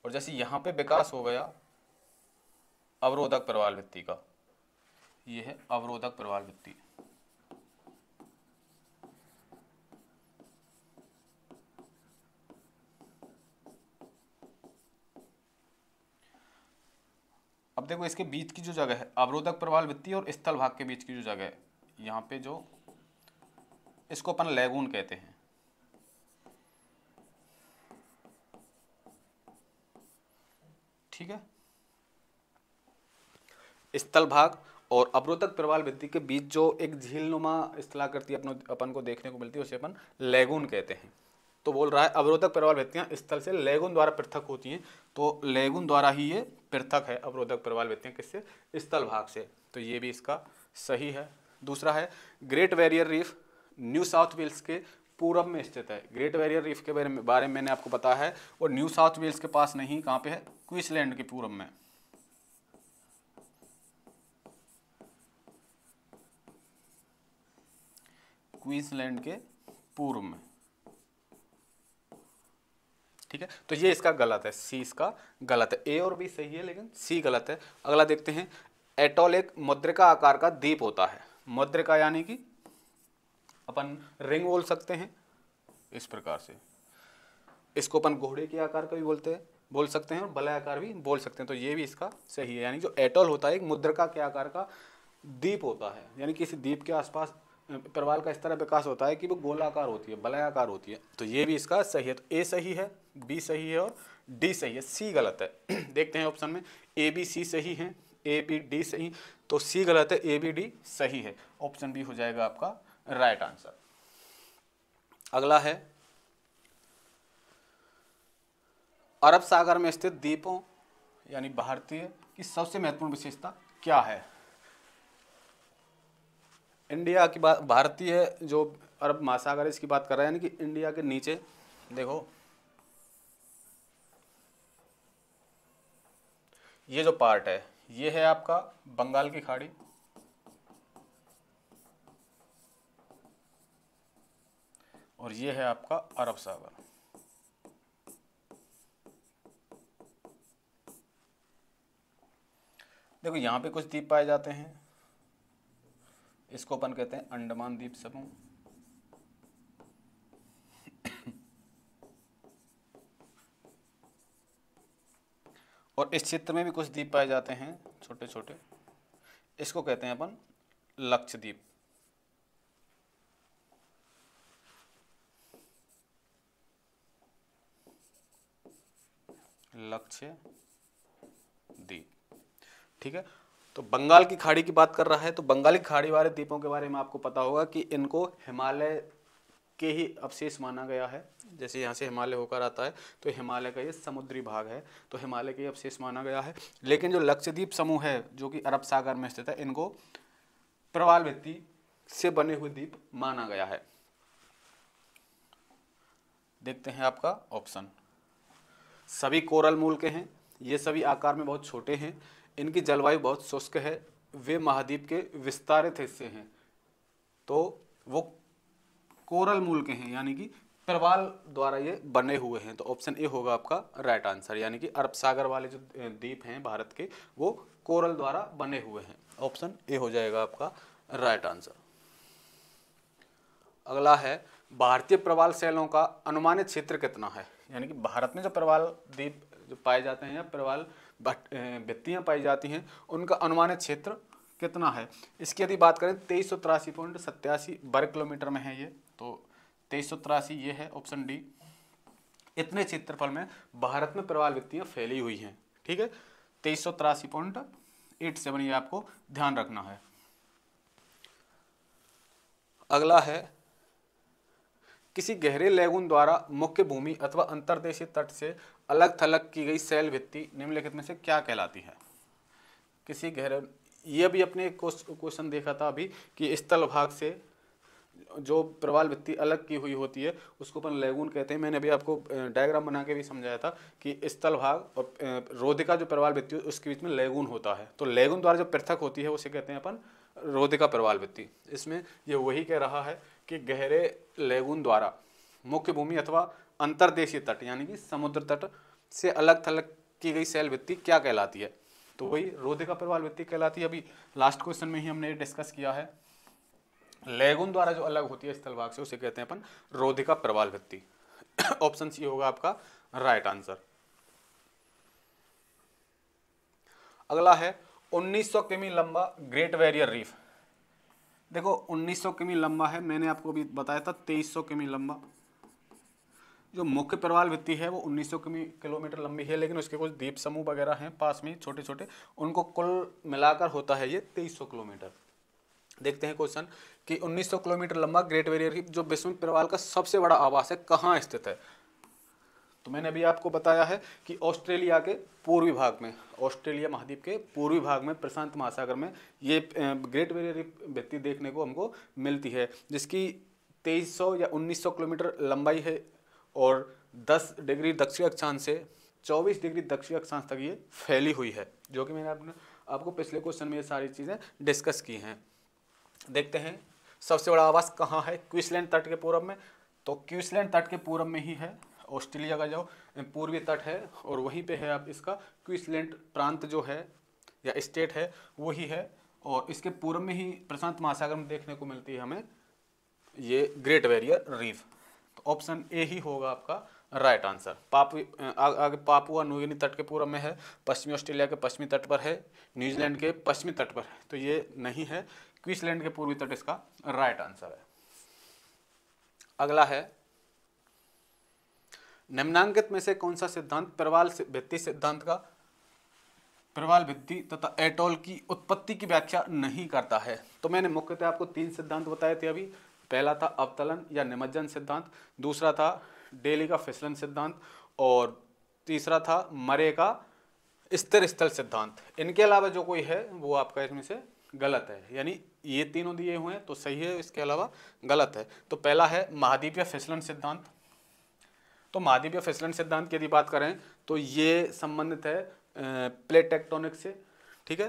और जैसे यहाँ पे विकास हो गया अवरोधक प्रवाल भित्ति का, ये है अवरोधक प्रवाल भित्ति। अब देखो इसके बीच की जो जगह है अवरोधक प्रवाल भित्ति और स्थल भाग के बीच की जो जगह है, यहाँ पे जो इसको अपन लैगून कहते हैं, ठीक है। स्थल भाग और अवरोधक प्रवाल भित्ति के बीच जो एक झीलनुमा स्थलाकृति अपन को देखने को मिलती है उसे अपन लैगून कहते हैं। तो बोल रहा है अवरोधक प्रवाल भित्तियां स्थल से लैगून द्वारा पृथक होती हैं, तो लैगून द्वारा ही ये पृथक है अवरोधक प्रवाल भित्तियां, किससे? स्थल भाग से। तो ये भी इसका सही है। दूसरा है Great Barrier Reef New South Wales के पूरब में स्थित है। ग्रेट बैरियर रीफ के बारे में मैंने आपको बताया है, और न्यू साउथ वेल्स के पास नहीं, कहाँ पे है? क्वींसलैंड के पूरब में। क्वींसलैंड के पूर्व में, ठीक है। तो ये इसका गलत है, सी इसका गलत है। ए और बी सही है लेकिन सी गलत है। अगला देखते हैं। एटॉल एक मुद्रिका आकार का द्वीप होता है। मुद्रिका यानी कि अपन रिंग बोल सकते हैं इस प्रकार से। इसको अपन घोड़े के आकार का भी बोल सकते हैं और वलय आकार भी बोल सकते हैं। तो ये भी इसका सही है। यानी जो एटॉल होता है एक मुद्रिका के आकार का द्वीप होता है, यानी किसी द्वीप के आसपास प्रवाल का इस तरह विकास होता है कि वो गोलाकार होती है, वलयाकार होती है। तो ये भी इसका सही है। तो ए सही है, बी सही है और डी सही है, सी गलत है। देखते हैं ऑप्शन में, ए बी सी सही है, ए बी डी सही, तो सी गलत है, ए बी डी सही है। ऑप्शन बी हो जाएगा आपका राइट आंसर। अगला है अरब सागर में स्थित द्वीपों यानी भारतीय की सबसे महत्वपूर्ण विशेषता क्या है? इंडिया की बात, भारतीय जो अरब महासागर इसकी बात कर रहे हैं, यानी कि इंडिया के नीचे देखो ये जो पार्ट है ये है आपका बंगाल की खाड़ी, और ये है आपका अरब सागर। देखो यहाँ पे कुछ द्वीप पाए जाते हैं, इसको अपन कहते हैं अंडमान द्वीप समूह। और इस क्षेत्र में भी कुछ द्वीप पाए जाते हैं छोटे छोटे, इसको कहते हैं अपन लक्षद्वीप। लक्षद्वीप, ठीक है। तो बंगाल की खाड़ी की बात कर रहा है, तो बंगाल की खाड़ी वाले द्वीपों के बारे में आपको पता होगा कि इनको हिमालय के ही अवशेष माना गया है। जैसे यहाँ से हिमालय होकर आता है तो हिमालय का ये समुद्री भाग है, तो हिमालय के अवशेष माना गया है। लेकिन जो लक्षद्वीप समूह है जो कि अरब सागर में स्थित है, इनको प्रवाल भित्ति से बने हुए द्वीप माना गया है। देखते हैं आपका ऑप्शन, सभी कोरल मूल के हैं, ये सभी आकार में बहुत छोटे हैं, इनकी जलवायु बहुत शुष्क है, वे महाद्वीप के विस्तारित हिस्से हैं। तो वो कोरल मूल के हैं, यानी कि प्रवाल द्वारा ये बने हुए हैं। तो ऑप्शन ए होगा आपका राइट आंसर, यानी कि अरब सागर वाले जो द्वीप हैं भारत के वो कोरल द्वारा बने हुए हैं। ऑप्शन ए हो जाएगा आपका राइट आंसर। अगला है भारतीय प्रवाल शैलों का अनुमानित क्षेत्र कितना है? यानी कि भारत में जो प्रवाल द्वीप जो पाए जाते हैं या प्रवाल भित्तियां पाई जाती हैं उनका अनुमानित क्षेत्र कितना है? इसकी यदि बात करें 2383.87 वर्ग किलोमीटर में है ये। तो 2383 ये है ऑप्शन डी। इतने क्षेत्रफल में भारत में प्रवाल भित्तियां फैली हुई हैं, ठीक है। 2383.87 ये आपको ध्यान रखना है। अगला है किसी गहरे लैगून द्वारा मुख्य भूमि अथवा अंतर्देशीय तट से अलग थलग की गई शैल भित्ति निम्नलिखित में से क्या कहलाती है? किसी गहरे, ये भी अपने क्वेश्चन देखा था अभी कि स्थल भाग से जो प्रवाल भित्ति अलग की हुई होती है उसको अपन लैगून कहते हैं। मैंने अभी आपको डायग्राम बना के भी समझाया था कि स्थल भाग और रोधिका जो प्रवाल भित्ति उसके बीच में लैगून होता है। तो लैगून द्वारा जो पृथक होती है उसे कहते हैं अपन रोधिका प्रवाल भित्ति। इसमें ये वही कह रहा है कि गहरे लैगून द्वारा मुख्य भूमि अथवा अंतर्देशीय तट यानी कि समुद्र तट से अलग थलग की गई शैल भित्ति क्या कहलाती है? तो वही रोधिका प्रवाल भित्ति कहलाती है। अभी लास्ट क्वेश्चन में ही हमने डिस्कस किया है, लैगून द्वारा जो अलग होती है स्थल भाग से उसे कहते हैं अपन रोधिका प्रवाल भित्ति। ऑप्शन सी होगा आपका राइट आंसर। अगला है 1900 किमी लंबा ग्रेट बैरियर रीफ। देखो 1900 किमी लंबा है, मैंने आपको भी बताया था 2300 किमी लंबा। जो मुख्य प्रवाल भित्ति है वो 1900 किलोमीटर लंबी है, लेकिन उसके कुछ द्वीप समूह वगैरह हैं पास में छोटे छोटे, उनको कुल मिलाकर होता है ये 2300 किलोमीटर। देखते हैं क्वेश्चन कि 1900 किलोमीटर लंबा ग्रेट बैरियर रीफ जो विश्व में प्रवाल का सबसे बड़ा आवास है कहाँ स्थित है। तो मैंने अभी आपको बताया है कि ऑस्ट्रेलिया के पूर्वी भाग में, ऑस्ट्रेलिया महाद्वीप के पूर्वी भाग में प्रशांत महासागर में ये ग्रेट बैरियर रीफ भित्ति देखने को हमको मिलती है, जिसकी 2300 या 1900 किलोमीटर लंबाई है और 10 डिग्री दक्षिण अक्षांश से 24 डिग्री दक्षिण अक्षांश तक ये फैली हुई है, जो कि मैंने आपको पिछले क्वेश्चन में ये सारी चीज़ें डिस्कस की हैं। देखते हैं सबसे बड़ा आवास कहाँ है, क्वींसलैंड तट के पूर्व में। तो क्वींसलैंड तट के पूर्व में ही है ऑस्ट्रेलिया का जो पूर्वी तट है, और वहीं पे है अब इसका क्वींसलैंड प्रांत जो है या स्टेट है वही है, और इसके पूर्व में ही प्रशांत महासागर में देखने को मिलती है हमें ये ग्रेट बैरियर रीफ। तो ऑप्शन ए ही होगा आपका राइट आंसर। आगे पापुआ न्यू गिनी तट के पूर्व में है, पश्चिमी ऑस्ट्रेलिया के पश्चिमी तट पर है, न्यूजीलैंड के पश्चिमी तट पर है, तो ये नहीं है, क्वींसलैंड के पूर्वी तट इसका राइट आंसर है। अगला है निम्नांकित में से कौन सा सिद्धांत प्रवाल भित्ति सिद्धांत का प्रवाल भित्ति तथा एटॉल की उत्पत्ति की व्याख्या नहीं करता है। तो मैंने मुख्यतः आपको 3 सिद्धांत बताए थे अभी। पहला था अवतलन या निमज्जन सिद्धांत, दूसरा था डेली का फिसलन सिद्धांत, और तीसरा था मरे का स्थिर स्थल सिद्धांत। इनके अलावा जो कोई है वो आपका इसमें से गलत है, यानी ये तीनों दिए हुए हैं तो सही है, इसके अलावा गलत है। तो पहला है महाद्वीपीय फिसलन सिद्धांत। तो महाद्वीपीय फिसलन सिद्धांत की यदि बात करें तो ये संबंधित है प्लेट टेक्टोनिक से, ठीक है।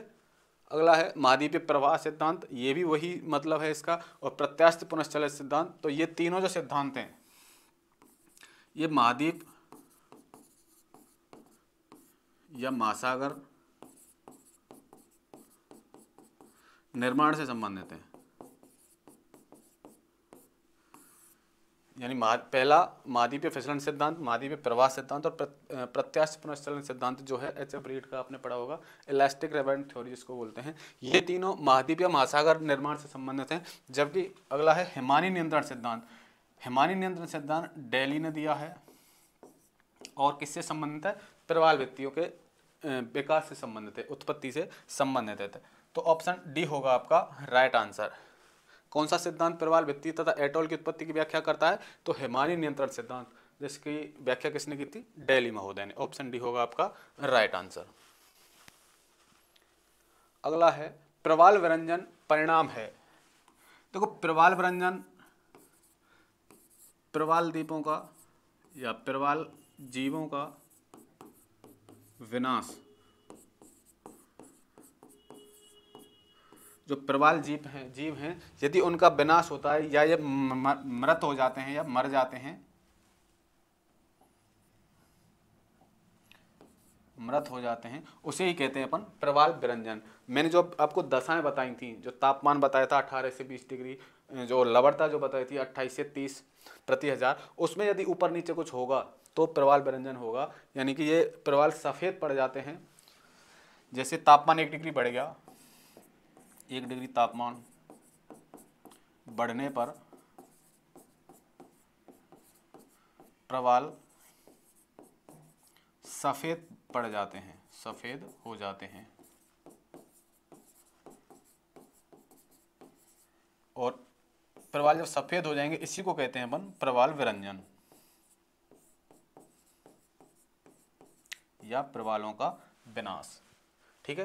अगला है महाद्वीपीय प्रवाह सिद्धांत, ये भी वही मतलब है इसका, और प्रत्यास्थ पुनश्चलित सिद्धांत। तो ये तीनों जो सिद्धांत हैं ये महाद्वीप या महासागर निर्माण से संबंधित हैं, यानी पहला महाद्वीपीय फिसलन सिद्धांत, महाद्वीपीय प्रवाह सिद्धांत और प्रत्यास्थ पुनश्चलन सिद्धांत जो है एच.एफ. रीड का आपने पढ़ा होगा, इलास्टिक रेवेंट थ्योरी जिसको बोलते हैं। ये तीनों महाद्वीपीय महासागर निर्माण से संबंधित हैं। जबकि अगला है हिमानी नियंत्रण सिद्धांत। हिमानी नियंत्रण सिद्धांत दिल्ली ने दिया है और किससे संबंधित है, प्रवाल भित्तियों के विकास से संबंधित है, उत्पत्ति से संबंधित है। तो ऑप्शन डी होगा आपका राइट आंसर। कौन सा सिद्धांत प्रवाल भित्ति तथा एटॉल की उत्पत्ति की व्याख्या करता है, तो हिमानी नियंत्रण सिद्धांत, जिसकी व्याख्या किसने की थी, दिल्ली महोदय ने। ऑप्शन डी होगा आपका राइट आंसर। अगला है प्रवाल विरंजन परिणाम है। देखो प्रवाल विरंजन प्रवाल द्वीपों का या प्रवाल जीवों का विनाश, जो प्रवाल जीव हैं यदि उनका विनाश होता है या ये मृत हो जाते हैं या मर जाते हैं, मृत हो जाते हैं, उसे ही कहते हैं अपन प्रवाल विरंजन। मैंने जो आपको दशाएं बताई थी, जो तापमान बताया था 18 से 20 डिग्री, जो लवणता जो बताई थी 28 से 30 प्रति हजार, उसमें यदि ऊपर नीचे कुछ होगा तो प्रवाल विरंजन होगा, यानी कि ये प्रवाल सफ़ेद पड़ जाते हैं। जैसे तापमान 1 डिग्री बढ़ गया, 1 डिग्री तापमान बढ़ने पर प्रवाल सफ़ेद पड़ जाते हैं, सफ़ेद हो जाते हैं, और प्रवाल जब सफ़ेद हो जाएंगे इसी को कहते हैं अपन प्रवाल विरंजन या प्रवालों का विनाश, ठीक है।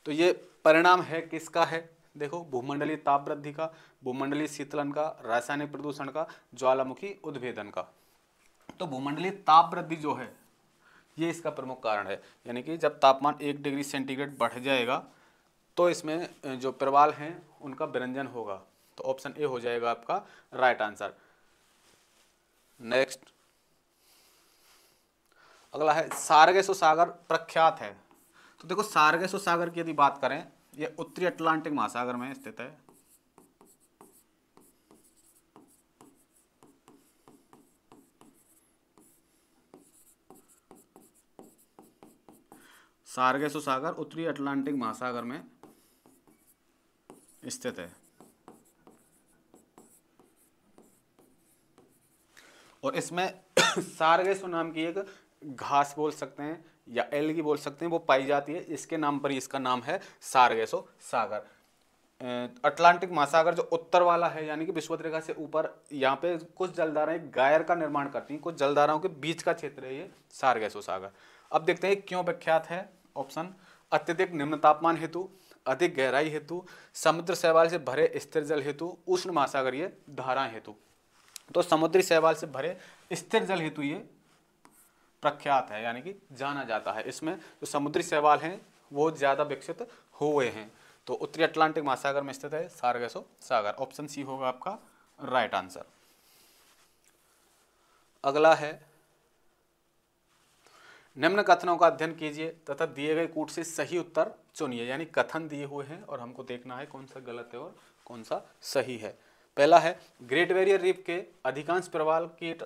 तो ये परिणाम है किसका है, देखो भूमंडलीय ताप वृद्धि का, भूमंडलीय शीतलन का, रासायनिक प्रदूषण का, ज्वालामुखी उद्भेदन का। तो भूमंडलीय ताप वृद्धि जो है ये इसका प्रमुख कारण है, यानी कि जब तापमान 1 डिग्री सेंटीग्रेड बढ़ जाएगा तो इसमें जो प्रवाल हैं उनका विरंजन होगा। तो ऑप्शन ए हो जाएगा आपका राइट आंसर। नेक्स्ट अगला है सारगेसो सागर प्रख्यात है। तो देखो सारगेसो सागर की यदि बात करें, ये उत्तरी अटलांटिक महासागर में स्थित है। सारगेसो सागर उत्तरी अटलांटिक महासागर में स्थित है और इसमें सारगेसो नाम की एक घास बोल सकते हैं या एल्गी बोल सकते हैं, वो पाई जाती है। इसके नाम पर ही इसका नाम है सारगेसो सागर। अटलांटिक महासागर जो उत्तर वाला है, यानी कि विषुवत रेखा से ऊपर, यहाँ पे कुछ जलधाराएं गायर का निर्माण करती हैं, कुछ जलधाराओं के बीच का क्षेत्र है ये सारगेसो सागर। अब देखते हैं क्यों विख्यात है। ऑप्शन, अत्यधिक निम्न तापमान हेतु, अधिक गहराई हेतु, समुद्र शैवाल से भरे स्थिर जल हेतु, उष्ण महासागरीय धाराएं हेतु। तो समुद्री शैवाल से भरे स्थिर जल हेतु ये प्रख्यात है, यानी कि जाना जाता है। इसमें जो समुद्री शैवाल हैं वो ज़्यादा विकसित हुए हैं। तो उत्तरी अटलांटिक महासागर में स्थित है सारगेसो सागर। ऑप्शन सी होगा आपका राइट आंसर। अगला है, निम्न कथनों का अध्ययन कीजिए तथा दिए गए कूट से सही उत्तर चुनिए। यानी कथन दिए हुए हैं और हमको देखना है कौन सा गलत है और कौन सा सही है। पहला है, ग्रेट बैरियर रीफ के अधिकांश प्रवाल कीट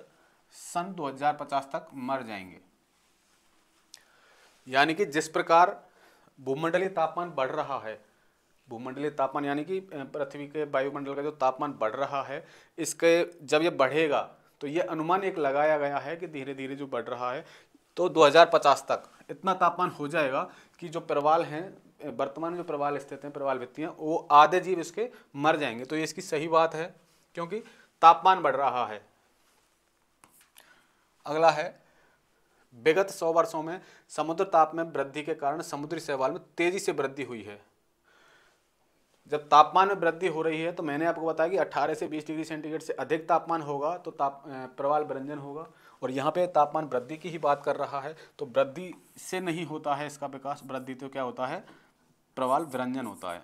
सन 2050 तक मर जाएंगे। यानी कि जिस प्रकार भूमंडलीय तापमान बढ़ रहा है, भूमंडलीय तापमान यानी कि पृथ्वी के वायुमंडल का जो तापमान बढ़ रहा है, इसके जब ये बढ़ेगा तो ये अनुमान एक लगाया गया है कि धीरे धीरे जो बढ़ रहा है तो 2050 तक इतना तापमान हो जाएगा कि जो प्रवाल हैं, वर्तमान जो प्रवाल स्थित हैं, प्रवाल भित्तियां, वो आधे जीव इसके मर जाएंगे। तो ये इसकी सही बात है क्योंकि तापमान बढ़ रहा है। अगला है, विगत 100 वर्षों में समुद्र ताप में वृद्धि के कारण समुद्री शैवाल में तेजी से वृद्धि हुई है। जब तापमान में वृद्धि हो रही है तो मैंने आपको बताया कि 18 से 20 डिग्री सेंटीग्रेड से अधिक तापमान होगा तो प्रवाल विरंजन होगा, और यहाँ पे तापमान वृद्धि की ही बात कर रहा है। तो वृद्धि से नहीं होता है इसका विकास, वृद्धि तो क्या होता है, प्रवाल विरंजन होता है।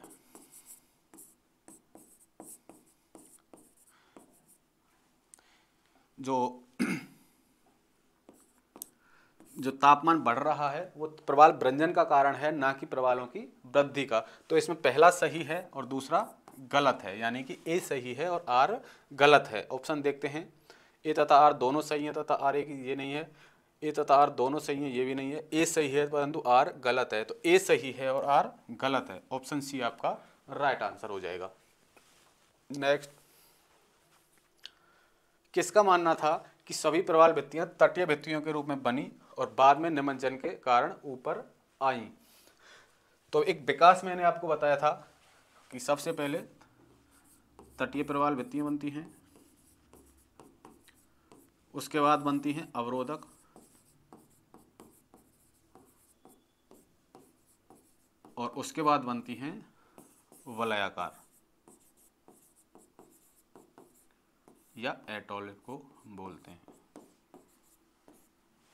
जो तापमान बढ़ रहा है वो प्रवाल विरंजन का कारण है, ना कि प्रवालों की वृद्धि का। तो इसमें पहला सही है और दूसरा गलत है, यानी कि ए सही है और आर गलत है। ऑप्शन देखते हैं, ए तथा आर दोनों सही है तथा आर एक ये नहीं है, ए तथा आर दोनों सही है ये भी नहीं है, ए सही है परंतु आर गलत है। तो ए सही है और आर गलत है। ऑप्शन सी आपका राइट आंसर हो जाएगा। नेक्स्ट, किसका मानना था कि सभी प्रवाल भित्तियां तटीय भित्तियों के रूप में बनी और बाद में निमज्जन के कारण ऊपर आई। तो एक विकास मैंने आपको बताया था कि सबसे पहले तटीय प्रवाल भित्तियां बनती हैं, उसके बाद बनती हैं अवरोधक, और उसके बाद बनती हैं वलयाकार या एटॉल को बोलते हैं।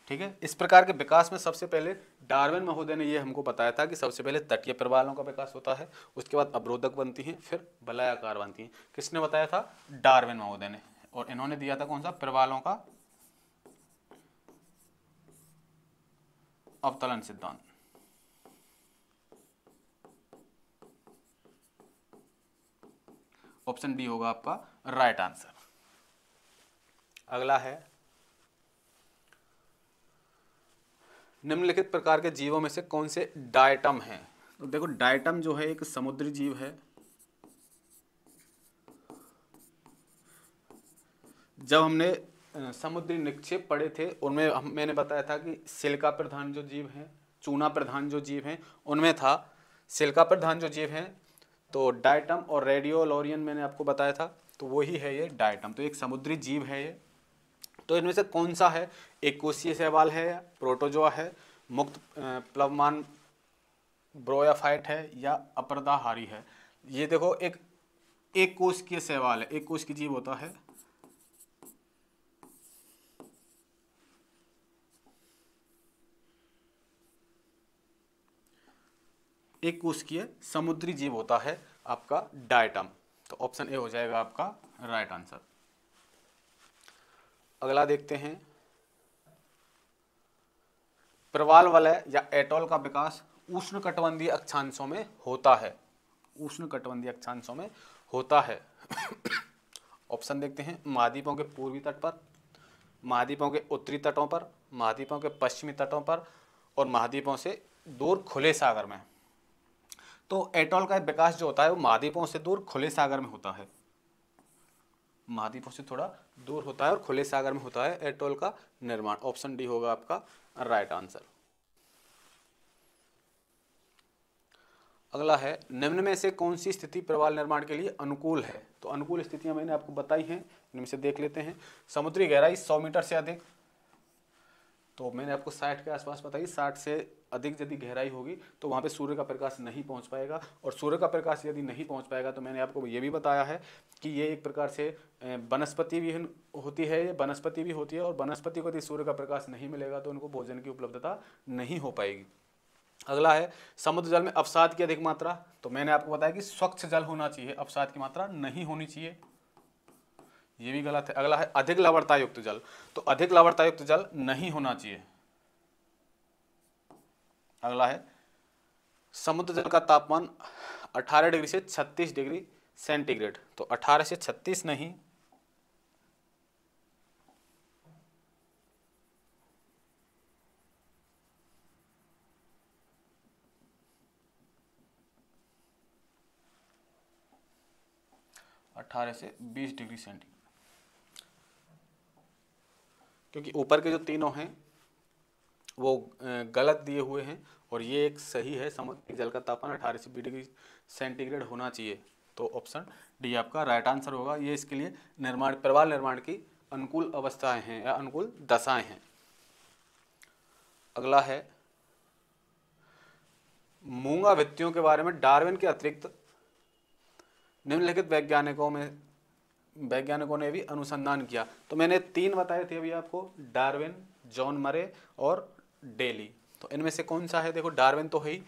ठीक है, इस प्रकार के विकास में सबसे पहले डार्विन महोदय ने ये हमको बताया था कि सबसे पहले तटीय प्रवालों का विकास होता है, उसके बाद अवरोधक बनती हैं, फिर वलयाकार बनती हैं। किसने बताया था? डार्विन महोदय ने। और इन्होंने दिया था कौन सा? प्रवालों का अवतलन सिद्धांत। ऑप्शन बी होगा आपका राइट आंसर। अगला है, निम्नलिखित प्रकार के जीवों में से कौन से डायटम हैं? तो देखो, डायटम जो है एक समुद्री जीव है। जब हमने समुद्री निक्षेप पढ़े थे उनमें मैंने बताया था कि सिलिका प्रधान जो जीव हैं, चूना प्रधान जो जीव हैं, उनमें था सिलिका प्रधान जो जीव हैं। तो डायटम और रेडियोलोरियन मैंने आपको बताया था, तो वही है ये डायटम। तो एक समुद्री जीव है ये। तो इनमें से कौन सा है? एक कोशीय शैवाल है, प्रोटोजोआ है, मुक्त प्लवमान ब्रोयाफाइट है, या अपरदाहारी है। ये देखो, एक कोशिकीय शैवाल है, एक कोश की जीव होता है। एक कोशिकीय समुद्री जीव होता है आपका डायटम। तो ऑप्शन ए हो जाएगा आपका राइट आंसर। अगला देखते हैं, प्रवाल वलय या एटॉल का विकास उष्णकटिबंधीय अक्षांशों में होता है। उष्णकटिबंधीय अक्षांशों में होता है। ऑप्शन देखते हैं, महाद्वीपों के पूर्वी तट पर, महाद्वीपों के उत्तरी तटों पर, महाद्वीपों के पश्चिमी तटों पर, और महाद्वीपों से दूर खुले सागर में। तो एटॉल का विकास जो होता है वो महाद्वीपों से दूर खुले सागर में होता है। महाद्वीपों से थोड़ा दूर होता है और खुले सागर में होता है एटोल का निर्माण। ऑप्शन डी होगा आपका राइट आंसर। अगला है, निम्न में से कौन सी स्थिति प्रवाल निर्माण के लिए अनुकूल है? तो अनुकूल स्थितियां मैंने आपको बताई हैं, इनमें से देख लेते हैं। समुद्री गहराई 100 मीटर से अधिक, तो मैंने आपको 60 के आसपास बताई। 60 से अधिक यदि गहराई होगी तो वहाँ पे सूर्य का प्रकाश नहीं पहुँच पाएगा, और सूर्य का प्रकाश यदि नहीं पहुँच पाएगा तो मैंने आपको ये भी बताया है कि ये एक प्रकार से वनस्पति भी होती है, ये वनस्पति भी होती है, और वनस्पति को यदि सूर्य का प्रकाश नहीं मिलेगा तो उनको भोजन की उपलब्धता नहीं हो पाएगी। अगला है, समुद्र जल में अवसाद की अधिक मात्रा, तो मैंने आपको बताया कि स्वच्छ जल होना चाहिए, अवसाद की मात्रा नहीं होनी चाहिए, ये भी गलत है। अगला है, अधिक लवणता युक्त जल, तो अधिक लवणता युक्त जल नहीं होना चाहिए। अगला है, समुद्र जल का तापमान 18 डिग्री से 36 डिग्री सेंटीग्रेड, तो 18 से 36 नहीं, अठारह से 20 डिग्री सेंटीग्रेड, क्योंकि ऊपर के जो तीनों हैं वो गलत दिए हुए हैं और ये एक सही है। समुद्री जल का तापमान 18 से 20 डिग्री सेंटीग्रेड होना चाहिए, तो ऑप्शन डी आपका राइट आंसर होगा। ये इसके लिए प्रवाल निर्माण की अनुकूल अवस्थाएं हैं या अनुकूल दशाएं हैं। अगला है, मूंगा भित्तियों के बारे में डार्विन के अतिरिक्त निम्नलिखित वैज्ञानिकों ने भी अनुसंधान किया, तो मैंने 3 बताए थे अभी आपको, डार्विन, जॉन मरे और डेली। तो इनमें से कौन सा है? देखो, डार्विन तो है ही,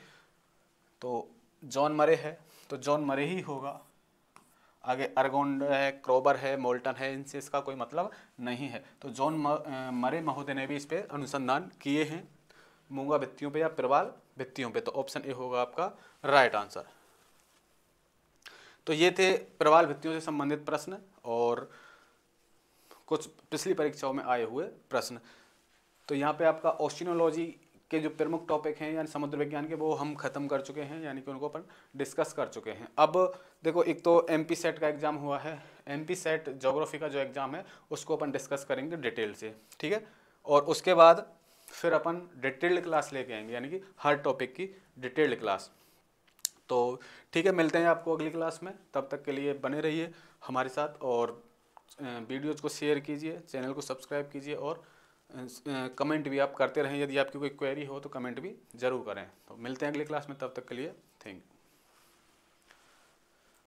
तो जॉन मरे है, तो जॉन मरे ही होगा। आगे अर्गोंड है, क्रोबर है, मोल्टन है, इनसे इसका कोई मतलब नहीं है। तो जॉन मरे महोदय ने भी इस पे अनुसंधान किए हैं, मूंगा भित्तियों पे या प्रवाल भित्तियों पे, तो ऑप्शन ए होगा आपका राइट आंसर। तो ये थे प्रवाल भित्तियों से संबंधित प्रश्न और कुछ पिछली परीक्षाओं में आए हुए प्रश्न। तो यहाँ पे आपका ओशिनोलॉजी के जो प्रमुख टॉपिक हैं यानी समुद्र विज्ञान के, वो हम खत्म कर चुके हैं, यानी कि उनको अपन डिस्कस कर चुके हैं। अब देखो, एक तो एमपी सेट का एग्जाम हुआ है, एमपी सेट ज्योग्राफी का जो एग्जाम है उसको अपन डिस्कस करेंगे डिटेल से, ठीक है। और उसके बाद फिर अपन डिटेल्ड क्लास लेके आएंगे, यानी कि हर टॉपिक की डिटेल्ड क्लास। तो ठीक है, मिलते हैं आपको अगली क्लास में, तब तक के लिए बने रहिए हमारे साथ और वीडियोज़ को शेयर कीजिए, चैनल को सब्सक्राइब कीजिए और कमेंट भी आप करते रहें। यदि आपकी कोई क्वेरी हो तो कमेंट भी ज़रूर करें। तो मिलते हैं अगली क्लास में, तब तक के लिए थैंक यू।